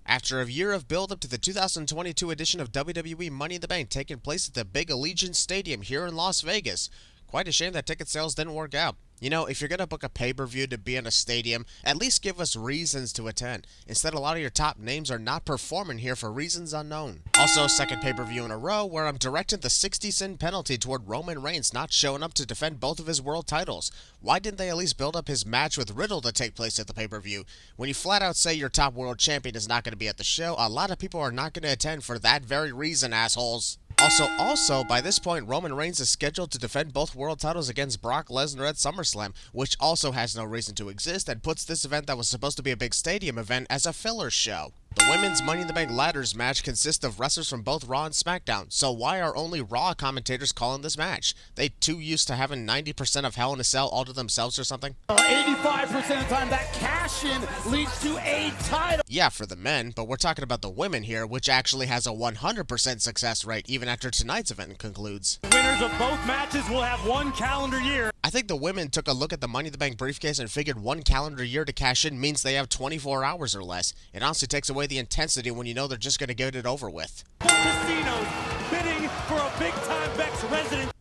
After a year of build-up to the 2022 edition of WWE Money in the Bank taking place at the big Allegiant Stadium here in Las Vegas, quite a shame that ticket sales didn't work out. You know, if you're going to book a pay-per-view to be in a stadium, at least give us reasons to attend. Instead, a lot of your top names are not performing here for reasons unknown. Also, second pay-per-view in a row where I'm directing the 60-cent penalty toward Roman Reigns not showing up to defend both of his world titles. Why didn't they at least build up his match with Riddle to take place at the pay-per-view? When you flat out say your top world champion is not going to be at the show, a lot of people are not going to attend for that very reason, assholes. Also, by this point, Roman Reigns is scheduled to defend both world titles against Brock Lesnar at SummerSlam, which also has no reason to exist and puts this event that was supposed to be a big stadium event as a filler show. The women's Money in the Bank ladders match consists of wrestlers from both Raw and SmackDown, so why are only Raw commentators calling this match? They too used to having 90% of Hell in a Cell all to themselves or something? 85% of the time that cash-in leads to a title. Yeah, for the men, but we're talking about the women here, which actually has a 100% success rate even after tonight's event concludes. The winners of both matches will have 1 calendar year. I think the women took a look at the Money in the Bank briefcase and figured 1 calendar year to cash in means they have 24 hours or less. It honestly takes away the intensity when you know they're just going to get it over with. Casinos bidding for a big-time Bex resident.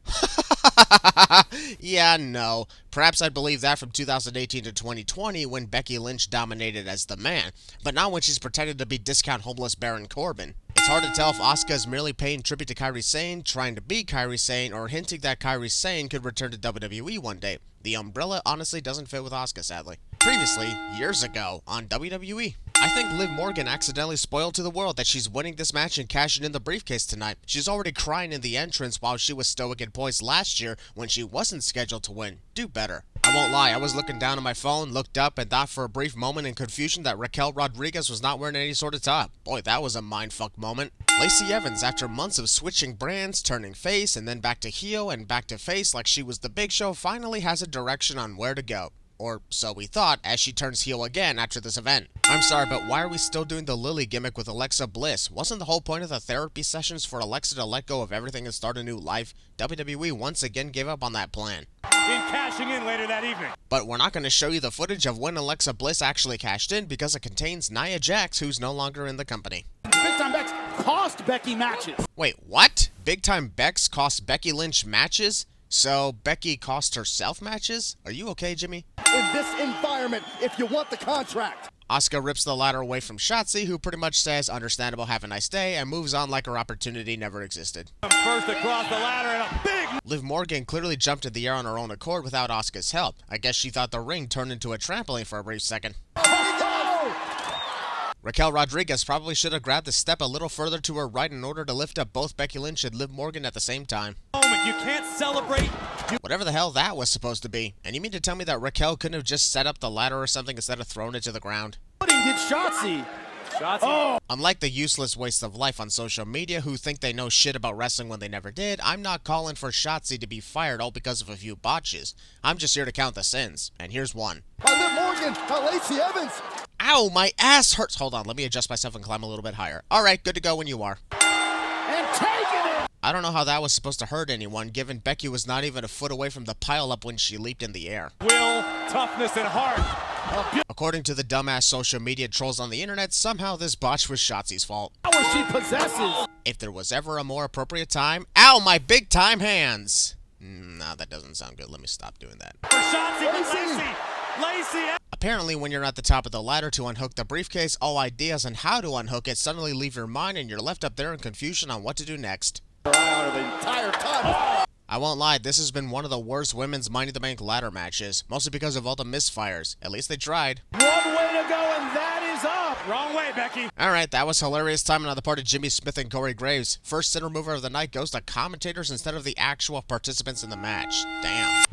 Yeah, no. Perhaps I'd believe that from 2018 to 2020 when Becky Lynch dominated as the man, but not when she's pretended to be discount homeless Baron Corbin. It's hard to tell if Asuka is merely paying tribute to Kairi Sane, trying to be Kairi Sane, or hinting that Kairi Sane could return to WWE one day. The umbrella honestly doesn't fit with Asuka, sadly. Previously, years ago, on WWE. I think Liv Morgan accidentally spoiled to the world that she's winning this match and cashing in the briefcase tonight. She's already crying in the entrance while she was stoic and poised last year when she wasn't scheduled to win. Do better. I won't lie, I was looking down at my phone, looked up, and thought for a brief moment in confusion that Raquel Rodriguez was not wearing any sort of top. Boy, that was a mindfuck moment. Lacey Evans, after months of switching brands, turning face, and then back to heel and back to face like she was the Big Show, finally has a direction on where to go. Or so we thought, as she turns heel again after this event. I'm sorry, but why are we still doing the Lily gimmick with Alexa Bliss? Wasn't the whole point of the therapy sessions for Alexa to let go of everything and start a new life? WWE once again gave up on that plan. In cashing in later that evening. But we're not going to show you the footage of when Alexa Bliss actually cashed in because it contains Nia Jax, who's no longer in the company. Big Time Bex cost Becky matches. Wait, what? Big Time Bex cost Becky Lynch matches? So Becky cost herself matches? Are you okay, Jimmy? In this environment, if you want the contract. Asuka rips the ladder away from Shotzi, who pretty much says, understandable, have a nice day, and moves on like her opportunity never existed. First across the ladder and a big... Liv Morgan clearly jumped in the air on her own accord without Asuka's help. I guess she thought the ring turned into a trampoline for a brief second. Raquel Rodriguez probably should have grabbed the step a little further to her right in order to lift up both Becky Lynch and Liv Morgan at the same time. You can't celebrate. Whatever the hell that was supposed to be. And you mean to tell me that Raquel couldn't have just set up the ladder or something instead of throwing it to the ground? What did Shotzi? Oh. Unlike the useless waste of life on social media who think they know shit about wrestling when they never did, I'm not calling for Shotzi to be fired all because of a few botches. I'm just here to count the sins. And here's one. Liv Morgan, Lacey Evans. Ow, my ass hurts. Hold on, let me adjust myself and climb a little bit higher. Alright, good to go when you are. And taking it! I don't know how that was supposed to hurt anyone, given Becky was not even a foot away from the pile-up when she leaped in the air. Will, toughness, and heart. According to the dumbass social media trolls on the internet, somehow this botch was Shotzi's fault. Power she possesses. If there was ever a more appropriate time... Ow, my big-time hands! No, that doesn't sound good. Let me stop doing that. For Shotzi, Lacey. Apparently, when you're at the top of the ladder to unhook the briefcase, all ideas on how to unhook it suddenly leave your mind and you're left up there in confusion on what to do next. The entire time. I won't lie, this has been one of the worst women's Money in the Bank ladder matches, mostly because of all the misfires. At least they tried. One way to go, and that is up. Wrong way, Becky. Alright, that was hilarious timing on the part of Jimmy Smith and Corey Graves. First center mover of the night goes to commentators instead of the actual participants in the match. Damn.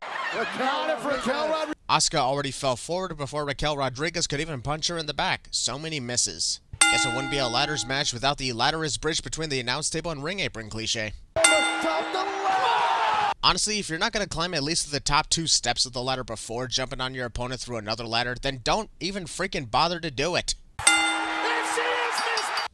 Asuka already fell forward before Raquel Rodriguez could even punch her in the back. So many misses. Guess it wouldn't be a ladders match without the ladder is bridge between the announce table and ring apron cliche. Honestly, if you're not going to climb at least the top 2 steps of the ladder before jumping on your opponent through another ladder, then don't even freaking bother to do it.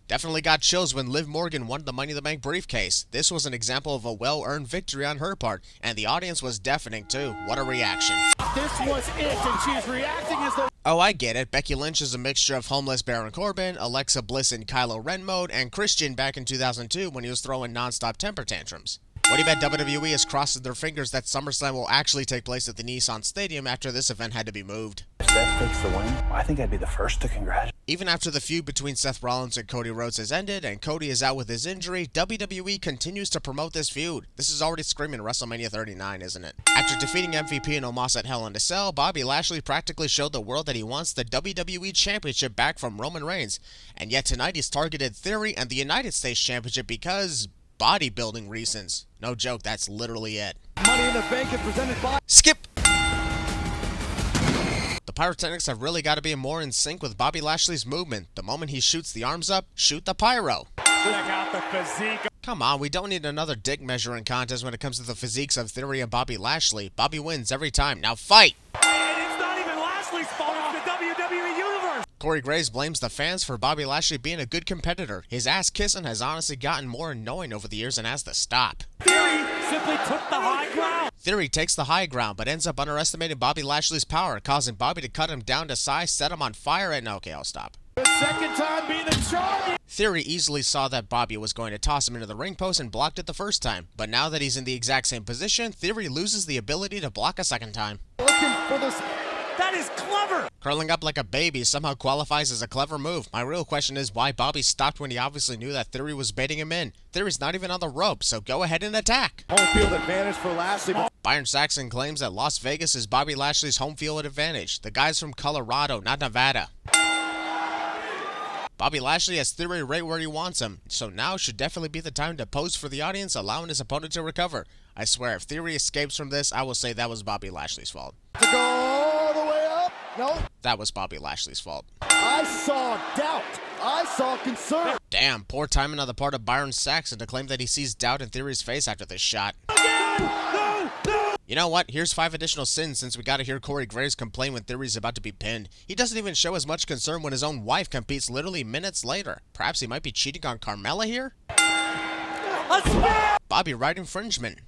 Definitely got chills when Liv Morgan won the Money in the Bank briefcase. This was an example of a well-earned victory on her part, and the audience was deafening too. What a reaction. This was it, and she's reacting as though... Oh, I get it. Becky Lynch is a mixture of homeless Baron Corbin, Alexa Bliss in Kylo Ren mode, and Christian back in 2002 when he was throwing non-stop temper tantrums. What do you bet WWE is crossing their fingers that SummerSlam will actually take place at the Nissan Stadium after this event had to be moved? If Seth takes the win, I think I'd be the first to congratulate. Even after the feud between Seth Rollins and Cody Rhodes has ended and Cody is out with his injury, WWE continues to promote this feud. This is already screaming WrestleMania 39, isn't it? After defeating MVP and Omos at Hell in a Cell, Bobby Lashley practically showed the world that he wants the WWE Championship back from Roman Reigns. And yet tonight he's targeted Theory and the United States Championship because bodybuilding reasons. No joke, that's literally it. Money in the Bank is presented by... Skip! The pyrotechnics have really got to be more in sync with Bobby Lashley's movement. The moment he shoots the arms up, shoot the pyro. Check out the physique. Come on, we don't need another dick measuring contest when it comes to the physiques of Theory and Bobby Lashley. Bobby wins every time. Now fight! And it's not even Lashley's fault, it's the WWE Universe. Corey Graves blames the fans for Bobby Lashley being a good competitor. His ass kissing has honestly gotten more annoying over the years and has to stop. Theory simply took the high ground. Theory takes the high ground, but ends up underestimating Bobby Lashley's power, causing Bobby to cut him down to size, set him on fire, and okay, I'll stop. The second time being the champion. Theory easily saw that Bobby was going to toss him into the ring post and blocked it the first time, but now that he's in the exact same position, Theory loses the ability to block a second time. Looking for this. That is clever. Curling up like a baby somehow qualifies as a clever move. My real question is why Bobby stopped when he obviously knew that Theory was baiting him in. Theory's not even on the rope, so go ahead and attack. Home field advantage for Lashley. Byron Saxon claims that Las Vegas is Bobby Lashley's home field advantage. The guy's from Colorado, not Nevada. Bobby Lashley has Theory right where he wants him, so now should definitely be the time to pose for the audience, allowing his opponent to recover. I swear, if Theory escapes from this, I will say that was Bobby Lashley's fault. To go all the way up. No. That was Bobby Lashley's fault. I saw doubt. I saw concern. Damn, poor timing on the part of Byron Saxon to claim that he sees doubt in Theory's face after this shot. No, no. You know what? Here's 5 additional sins since we gotta hear Corey Graves complain when Theory's about to be pinned. He doesn't even show as much concern when his own wife competes literally minutes later. Perhaps he might be cheating on Carmella here? Bobby right infringement.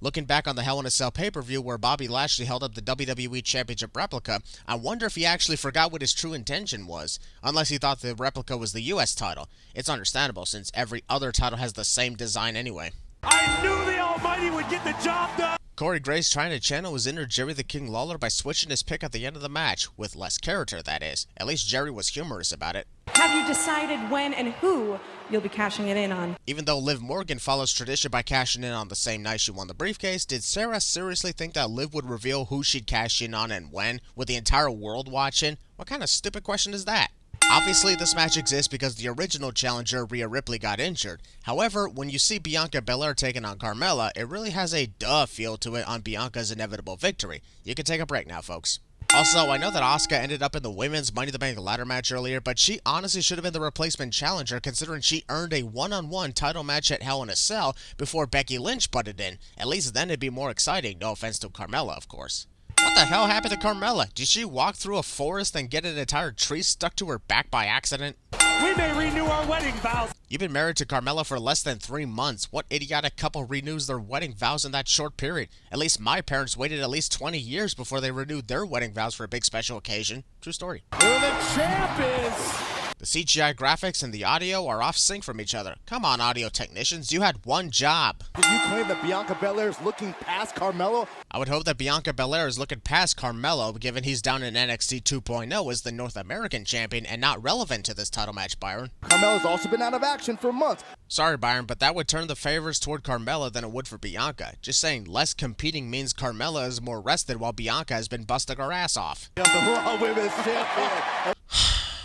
Looking back on the Hell in a Cell pay-per-view where Bobby Lashley held up the WWE Championship replica, I wonder if he actually forgot what his true intention was, unless he thought the replica was the US title. It's understandable since every other title has the same design anyway. I knew the Almighty would get the job done. Corey Graves trying to channel his inner Jerry the King Lawler by switching his pick at the end of the match, with less character that is. At least Jerry was humorous about it. Have you decided when and who you'll be cashing it in on? Even though Liv Morgan follows tradition by cashing in on the same night she won the briefcase, did Sarah seriously think that Liv would reveal who she'd cash in on and when, with the entire world watching? What kind of stupid question is that? Obviously, this match exists because the original challenger, Rhea Ripley, got injured. However, when you see Bianca Belair taking on Carmella, it really has a duh feel to it on Bianca's inevitable victory. You can take a break now, folks. Also, I know that Asuka ended up in the women's Money in the Bank ladder match earlier, but she honestly should have been the replacement challenger considering she earned a one-on-one title match at Hell in a Cell before Becky Lynch butted in. At least then it'd be more exciting, no offense to Carmella, of course. What the hell happened to Carmella? Did she walk through a forest and get an entire tree stuck to her back by accident? We may renew our wedding vows. You've been married to Carmella for less than 3 months. What idiotic couple renews their wedding vows in that short period? At least my parents waited at least 20 years before they renewed their wedding vows for a big special occasion. True story. Who the champ is. The CGI graphics and the audio are off sync from each other. Come on, audio technicians, you had one job. Did you claim that Bianca Belair is looking past Carmelo? I would hope that Bianca Belair is looking past Carmelo, given he's down in NXT 2.0 as the North American champion and not relevant to this title match, Byron. Carmelo's also been out of action for months. Sorry, Byron, but that would turn the favors toward Carmella than it would for Bianca. Just saying, less competing means Carmella is more rested while Bianca has been busting her ass off. The Raw Women's Champion.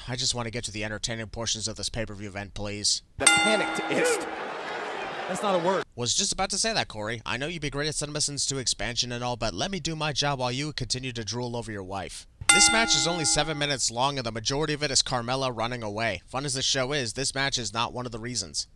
I just want to get to the entertaining portions of this pay-per-view event, please. The panicked-ist. That's not a word. Was just about to say that, Corey. I know you'd be great at CinemaSins 2 expansion and all, but let me do my job while you continue to drool over your wife. This match is only 7 minutes long, and the majority of it is Carmella running away. Fun as this show is, this match is not one of the reasons.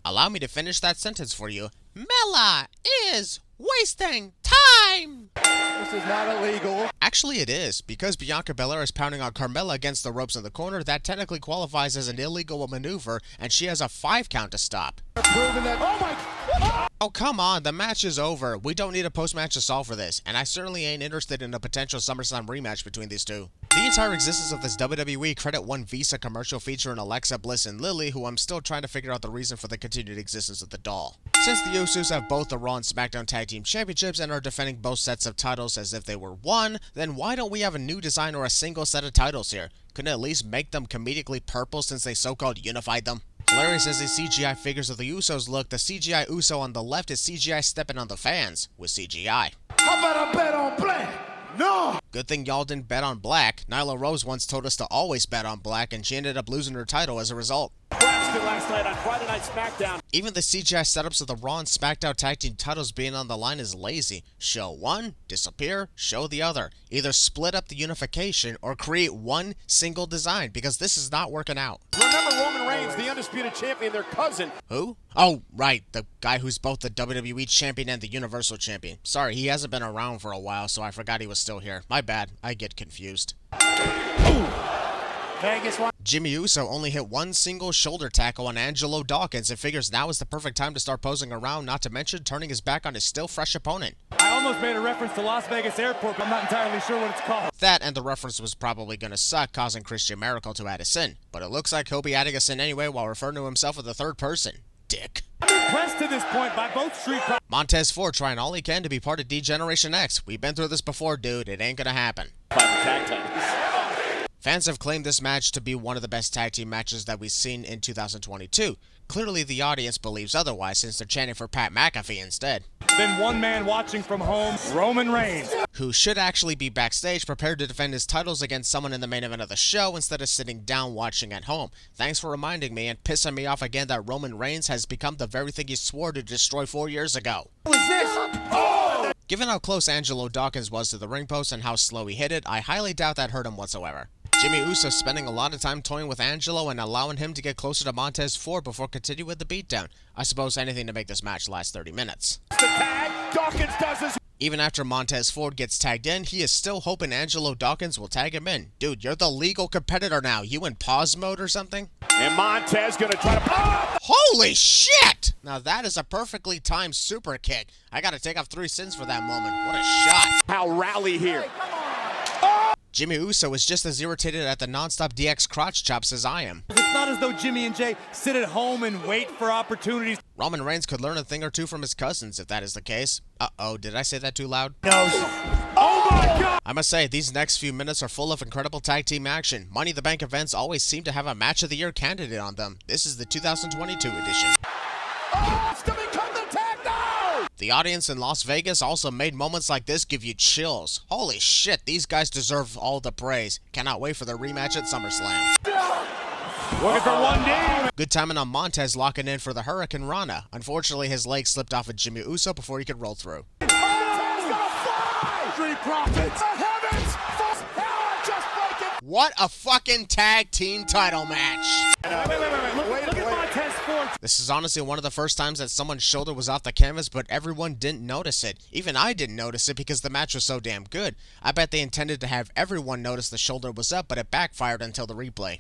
Allow me to finish that sentence for you. Mella is wasting time! This is not illegal. Actually, it is. Because Bianca Belair is pounding on Carmella against the ropes in the corner, that technically qualifies as an illegal maneuver, and she has a 5 count to stop. Proving that. Oh my. Oh, come on, the match is over. We don't need a post-match assault for this, and I certainly ain't interested in a potential SummerSlam rematch between these two. The entire existence of this WWE Credit One Visa commercial featuring Alexa Bliss and Lily, who I'm still trying to figure out the reason for the continued existence of the doll. Since the Usos have both the Raw and SmackDown Tag Team Championships and are defending both sets of titles as if they were one, then why don't we have a new design or a single set of titles here? Couldn't at least make them comedically purple since they so-called unified them? Hilarious as the CGI figures of the Usos look, the CGI Uso on the left is CGI stepping on the fans with CGI. How about a bet on black? No! Good thing y'all didn't bet on black. Nyla Rose once told us to always bet on black, and she ended up losing her title as a result. Last night on Friday Night SmackDown. Even the CGI setups of the Raw and SmackDown Tag Team titles being on the line is lazy. Show one, disappear, show the other. Either split up the unification or create one single design, because this is not working out. Remember Roman Reigns, the undisputed champion, their cousin. Who? Oh, right, the guy who's both the WWE Champion and the Universal Champion. Sorry, he hasn't been around for a while, so I forgot he was still here. My bad, I get confused. Vegas one. Jimmy Uso only hit one single shoulder tackle on Angelo Dawkins and figures now is the perfect time to start posing around, not to mention turning his back on his still fresh opponent. I almost made a reference to Las Vegas Airport, but I'm not entirely sure what it's called. That and the reference was probably going to suck, causing Christian Maracle to add a sin. But it looks like he'll be adding a sin anyway while referring to himself as the third person. Dick. I'm impressed to this point by both Street Profits. Montez Ford trying all he can to be part of D-Generation X. We've been through this before, dude. It ain't gonna happen. Fans have claimed this match to be one of the best tag team matches that we've seen in 2022. Clearly, the audience believes otherwise since they're chanting for Pat McAfee instead. Then one man watching from home, Roman Reigns. Who should actually be backstage prepared to defend his titles against someone in the main event of the show instead of sitting down watching at home. Thanks for reminding me and pissing me off again that Roman Reigns has become the very thing he swore to destroy 4 years ago. What is this? Oh! Given how close Angelo Dawkins was to the ring post and how slow he hit it, I highly doubt that hurt him whatsoever. Jimmy Uso spending a lot of time toying with Angelo and allowing him to get closer to Montez Ford before continuing with the beatdown. I suppose anything to make this match last 30 minutes. The tag, Dawkins does his. Even after Montez Ford gets tagged in, he is still hoping Angelo Dawkins will tag him in. Dude, you're the legal competitor now. You in pause mode or something? And Montez gonna try to. Oh! Holy shit! Now that is a perfectly timed super kick. I gotta take off 3 cents for that moment. What a shot. How rally here. Jimmy Uso is just as irritated at the non-stop DX crotch chops as I am. It's not as though Jimmy and Jay sit at home and wait for opportunities. Roman Reigns could learn a thing or two from his cousins if that is the case. Uh-oh, did I say that too loud? No. Oh my God! I must say, these next few minutes are full of incredible tag team action. Money in the Bank events always seem to have a Match of the Year candidate on them. This is the 2022 edition. Oh, it's gonna become the tag now! The audience in Las Vegas also made moments like this give you chills. Holy shit, these guys deserve all the praise. Cannot wait for their rematch at SummerSlam. Looking for one game. Good timing on Montez locking in for the Hurricane Rana. Unfortunately, his leg slipped off of Jimmy Uso before he could roll through. Montez gonna fly! Street Profits! The heavens! Hell, just break it! What a fucking tag team title match! Wait. Look at Montez Ford. This is honestly one of the first times that someone's shoulder was off the canvas, but everyone didn't notice it. Even I didn't notice it because the match was so damn good. I bet they intended to have everyone notice the shoulder was up, but it backfired until the replay.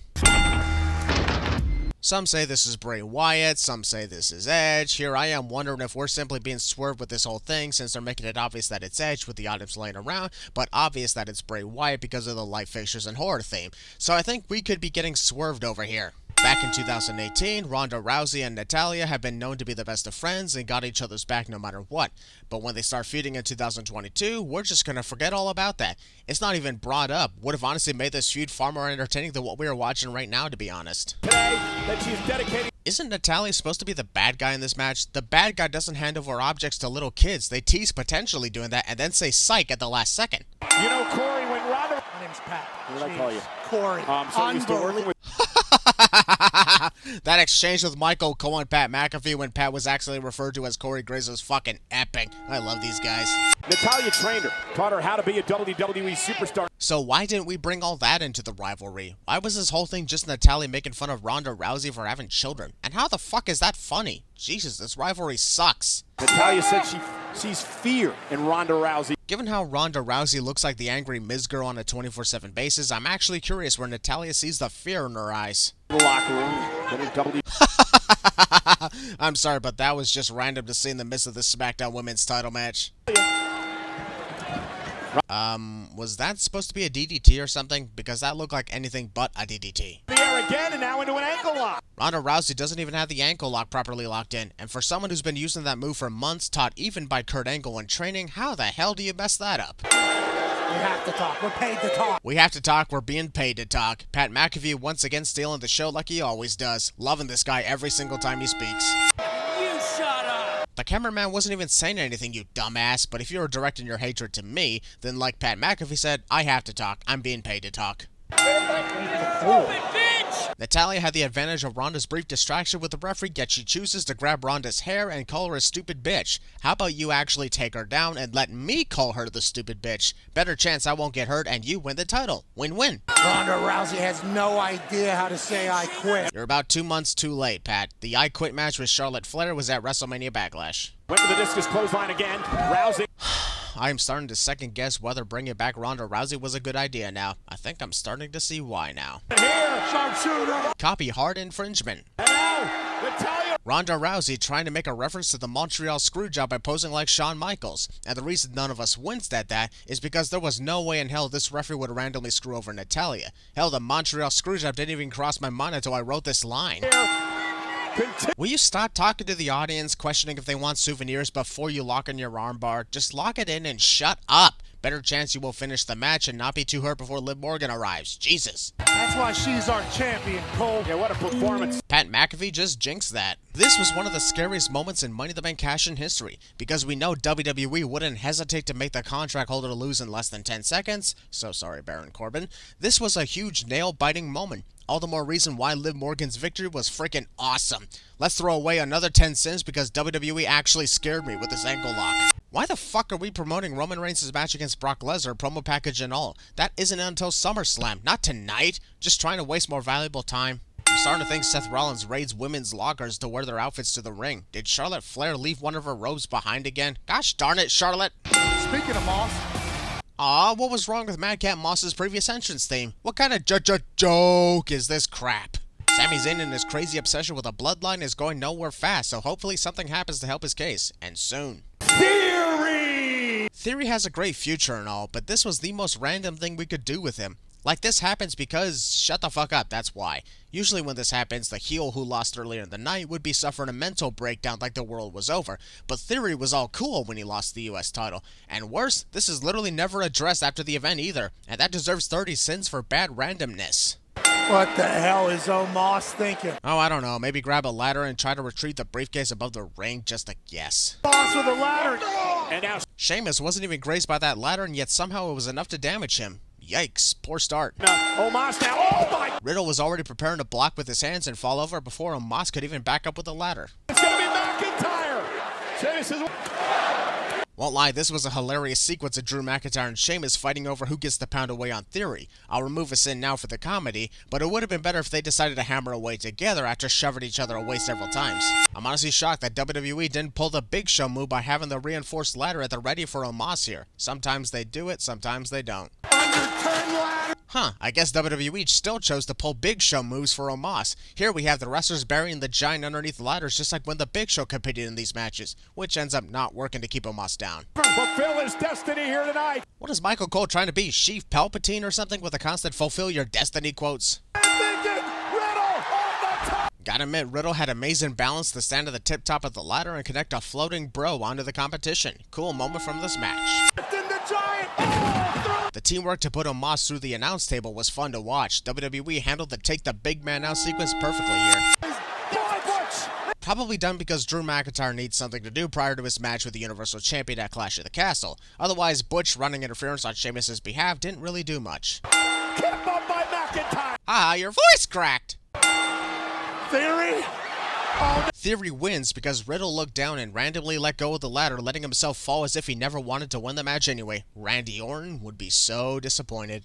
Some say this is Bray Wyatt, some say this is Edge. Here I am wondering if we're simply being swerved with this whole thing since they're making it obvious that it's Edge with the items laying around, but obvious that it's Bray Wyatt because of the light fixtures and horror theme. So I think we could be getting swerved over here. Back in 2018, Ronda Rousey and Natalya have been known to be the best of friends and got each other's back no matter what. But when they start feuding in 2022, we're just gonna forget all about that. It's not even brought up. Would have honestly made this feud far more entertaining than what we are watching right now, to be honest. Today that she's dedicating. Isn't Natalya supposed to be the bad guy in this match? The bad guy doesn't hand over objects to little kids. They tease potentially doing that and then say psych at the last second. You know, Corey, when Ronda. My name's Pat. What did I call you? Corey. So used to working with. That exchange with Michael Cole and Pat McAfee when Pat was actually referred to as Corey Graves was fucking epic. I love these guys. Natalya trained her, taught her how to be a WWE superstar. So why didn't we bring all that into the rivalry? Why was this whole thing just Natalya making fun of Ronda Rousey for having children? And how the fuck is that funny? Jesus, this rivalry sucks. Natalya said she sees fear in Ronda Rousey. Given how Ronda Rousey looks like the angry Miz girl on a 24/7 basis, I'm actually curious where Natalya sees the fear in her eyes. The locker room, I'm sorry, but that was just random to see in the midst of the SmackDown Women's title match. Was that supposed to be a DDT or something? Because that looked like anything but a DDT. The air again, and now into an ankle lock. Ronda Rousey doesn't even have the ankle lock properly locked in, and for someone who's been using that move for months, taught even by Kurt Angle in training, how the hell do you mess that up? We have to talk. We're paid to talk. We have to talk. We're being paid to talk. Pat McAfee once again stealing the show like he always does. Loving this guy every single time he speaks. You shut up! The cameraman wasn't even saying anything, you dumbass, but if you were directing your hatred to me, then like Pat McAfee said, I have to talk. I'm being paid to talk. Natalya had the advantage of Ronda's brief distraction with the referee, yet she chooses to grab Ronda's hair and call her a stupid bitch. How about you actually take her down and let me call her the stupid bitch? Better chance I won't get hurt and you win the title. Win-win. Ronda Rousey has no idea how to say I quit. You're about 2 months too late, Pat. The I Quit match with Charlotte Flair was at WrestleMania Backlash. Went to the discus clothesline again. Rousey. I am starting to second guess whether bringing back Ronda Rousey was a good idea now. I think I'm starting to see why now. Here, sharpshooter. Copy hard infringement. And now, Natalya. Ronda Rousey trying to make a reference to the Montreal Screwjob by posing like Shawn Michaels. And the reason none of us winced at that is because there was no way in hell this referee would randomly screw over Natalya. Hell, the Montreal Screwjob didn't even cross my mind until I wrote this line. Will you stop talking to the audience, questioning if they want souvenirs before you lock in your armbar? Just lock it in and shut up. Better chance you will finish the match and not be too hurt before Liv Morgan arrives. Jesus. That's why she's our champion, Cole. Yeah, what a performance. Pat McAfee just jinxed that. This was one of the scariest moments in Money in the Bank cash-in history, because we know WWE wouldn't hesitate to make the contract holder lose in less than 10 seconds. So sorry, Baron Corbin. This was a huge nail-biting moment. All the more reason why Liv Morgan's victory was freaking awesome. Let's throw away another 10 cents because WWE actually scared me with this ankle lock. Why the fuck are we promoting Roman Reigns' match against Brock Lesnar, promo package and all? That isn't until SummerSlam, not tonight. Just trying to waste more valuable time. I'm starting to think Seth Rollins raids women's lockers to wear their outfits to the ring. Did Charlotte Flair leave one of her robes behind again? Gosh darn it, Charlotte. Speaking of Moss. Aw, what was wrong with Madcap Moss's previous entrance theme? What kind of joke is this crap? Sami Zayn and his crazy obsession with a bloodline is going nowhere fast, so hopefully something happens to help his case, and soon. Theory has a great future and all, but this was the most random thing we could do with him. Like, this happens because, shut the fuck up, that's why. Usually when this happens, the heel who lost earlier in the night would be suffering a mental breakdown like the world was over. But Theory was all cool when he lost the US title. And worse, this is literally never addressed after the event either. And that deserves 30 cents for bad randomness. What the hell is Moss thinking? Oh, I don't know. Maybe grab a ladder and try to retrieve the briefcase above the ring, just a guess. Moss with a ladder. And now, Sheamus wasn't even grazed by that ladder, and yet somehow it was enough to damage him. Yikes, poor start. Omos now. Oh my! Riddle was already preparing to block with his hands and fall over before Omos could even back up with a ladder. It's gonna be McIntyre. Sheamus is. Won't lie, this was a hilarious sequence of Drew McIntyre and Sheamus fighting over who gets the pound away on Theory. I'll remove a sin now for the comedy, but it would have been better if they decided to hammer away together after shoving each other away several times. I'm honestly shocked that WWE didn't pull the Big Show move by having the reinforced ladder at the ready for Omos here. Sometimes they do it, sometimes they don't. Huh, I guess WWE still chose to pull Big Show moves for Omos. Here we have the wrestlers burying the giant underneath ladders just like when the Big Show competed in these matches, which ends up not working to keep Omos down. Fulfill his destiny here tonight. What is Michael Cole trying to be, Chief Palpatine or something with the constant fulfill your destiny quotes? Gotta admit, Riddle had amazing balance to stand at the tip top of the ladder and connect a floating bro onto the competition. Cool moment from this match. The teamwork to put Omos through the announce table was fun to watch. WWE handled the take the big man out sequence perfectly here. Probably done because Drew McIntyre needs something to do prior to his match with the Universal Champion at Clash of the Castle. Otherwise, Butch running interference on Sheamus' behalf didn't really do much. Kept up by McIntyre. Ah, your voice cracked! Theory? Theory wins because Riddle looked down and randomly let go of the ladder, letting himself fall as if he never wanted to win the match anyway. Randy Orton would be so disappointed.